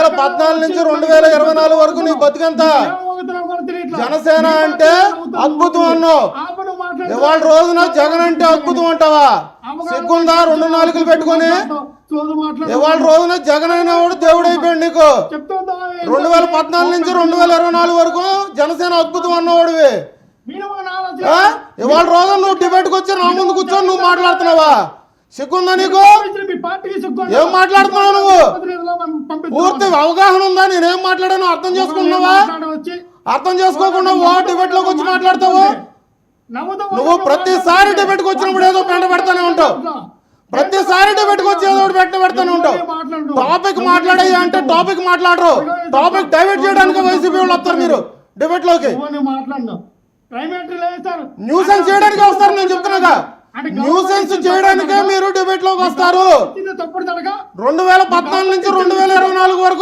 2014 నుంచి 2024 వరకు నీ బతికంత జనసేన అంటే అద్భుతం అన్నావు. ఇవాళ రోజున జగన్ అంటే అద్భుతం అంటావా? సిగ్గుందా 2 నాలుగులు పెట్టుకొని? ఇవాళ రోజున జగన్ అయినవాడు దేవుడు అయిపోయాడు నీకు. 2014 నుంచి 2024 వరకు జనసేన అద్భుతం అన్నవాడివి. ఇవాళ రోజు నువ్వు డిబేట్కి వచ్చి నా ముందు కూర్చొని నువ్వు మాట్లాడుతున్నావా? సిగ్గుందా నీకు? ఏం మాట్లాడుతున్నావు నువ్వు? పూర్తి అవగాహన ఉందా? నేనేం మాట్లాడాను అర్థం చేసుకుంటున్నావా? అర్థం చేసుకోకుండా ఓ డిబేట్ లోకి వచ్చి మాట్లాడతావు. నువ్వు ప్రతిసారి డిబేట్కి వచ్చినప్పుడు ఏదో పెంట పెడతానే ఉంటావు. ప్రతిసారి డిబేట్కి వచ్చి ఏదో పెంట పెడతానే ఉంటావు. టాపిక్ మాట్లాడేది అంటే టాపిక్ మాట్లాడరు. టాపిక్ డైవర్ట్ చేయడానికి వైసీపీ వాళ్ళు వస్తారు మీరు డిబేట్ లోకి. న్యూసెన్స్ చేయడానికి వస్తారు. నేను చెప్తున్నాగా న్యూసెన్స్ చేయడానికే మీరు డిబేట్ లోకి వస్తారు. 2014 నుంచి 2024 వరకు